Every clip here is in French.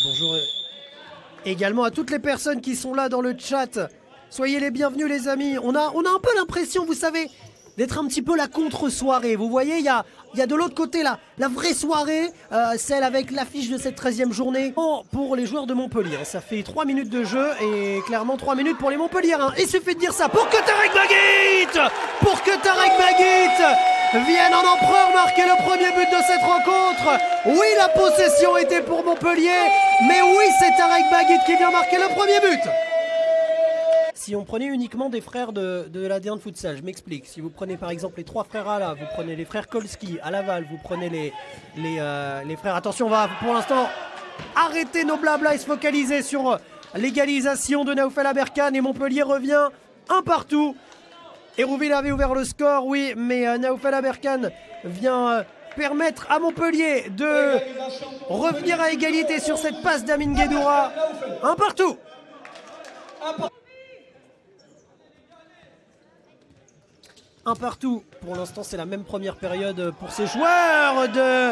Bonjour également à toutes les personnes qui sont là dans le chat. Soyez les bienvenus les amis. On a un peu l'impression, vous savez, d'être un petit peu la contre-soirée. Vous voyez, il y a de l'autre côté là, la vraie soirée, celle avec l'affiche de cette 13e journée. Pour les joueurs de Montpellier, ça fait 3 minutes de jeu et clairement 3 minutes pour les Montpelliérains. Il suffit de dire ça pour que Tarek Baguit vienne en empereur marquer le premier but de cette rencontre. Oui, la possession était pour Montpellier, mais oui, c'est Tarek Baguit qui vient marquer le premier but. Si on prenait uniquement des frères de la D1 de futsal, je m'explique. Si vous prenez par exemple les 3 frères Ala, vous prenez les frères Kolski à Laval, vous prenez les frères... Attention, on va pour l'instant arrêter nos blablas et se focaliser sur l'égalisation de Naoufel Aberkan. Et Montpellier revient un partout. Hérouville avait ouvert le score, oui, mais Naoufel Aberkan vient permettre à Montpellier de revenir à égalité sur cette passe d'Amine Guédoura. Un partout. Un partout. Pour l'instant, c'est la même première période pour ces joueurs de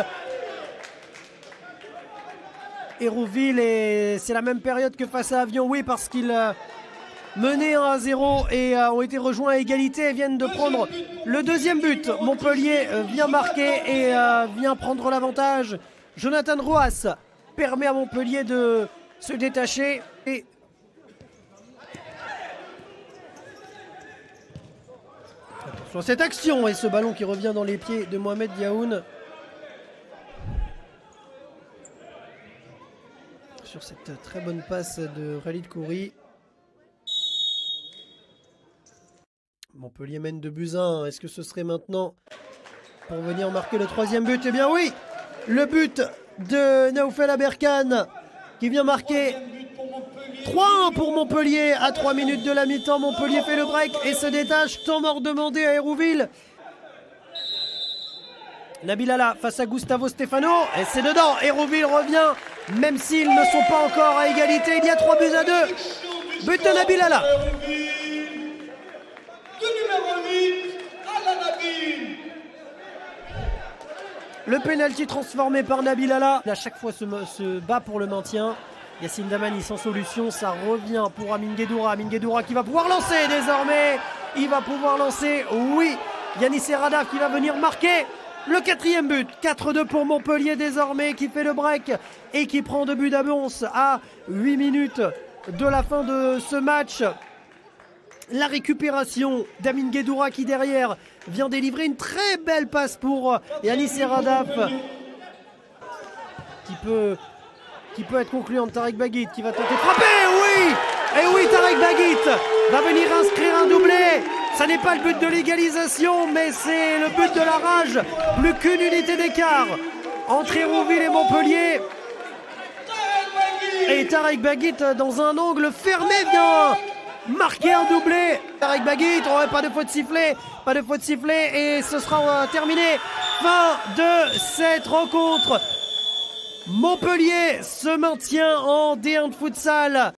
Hérouville. Et c'est la même période que face à Avion, oui, parce qu'ils menaient 1-0 et ont été rejoints à égalité et viennent de prendre le deuxième but. Montpellier vient marquer et vient prendre l'avantage. Jonathan Roas permet à Montpellier de se détacher et sur cette action et ce ballon qui revient dans les pieds de Mohamed Diaoun. Sur cette très bonne passe de Khalid Khoury. Montpellier mène de buts 1. Est-ce que ce serait maintenant pour venir marquer le troisième but? Eh bien oui, le but de Naoufel Aberkan qui vient marquer 3-1 pour Montpellier à 3 minutes de la mi-temps. Montpellier fait le break et se détache. Temps mort demandé à Hérouville. Nabil Ala face à Gustavo Stefano. Et c'est dedans. Hérouville revient. Même s'ils ne sont pas encore à égalité. Il y a 3 buts à 2. But de Nabil Ala. Le pénalty transformé par Nabil Ala. À chaque fois se bat pour le maintien. Yassine Damani sans solution, ça revient pour Amine Guédoura. Amine Guédoura qui va pouvoir lancer désormais. Il va pouvoir lancer, oui. Yanis Serradaf qui va venir marquer le 4e but. 4-2 pour Montpellier désormais qui fait le break et qui prend 2 buts d'avance à 8 minutes de la fin de ce match. La récupération d'Amine Guédoura qui derrière vient délivrer une très belle passe pour Yanis Serradaf qui peut être concluante. Tarek Baguit qui va tenter de frapper, oui. Et oui, Tarek Baguit va venir inscrire un doublé. Ça n'est pas le but de l'égalisation, mais c'est le but de la rage. Plus qu'une unité d'écart entre Hérouville et Montpellier. Et Tarek Baguit dans un angle fermé vient marquer un doublé. Tarek Baguit, pas de faute sifflée, et ce sera terminé. Fin de cette rencontre. Montpellier se maintient en D1 de futsal.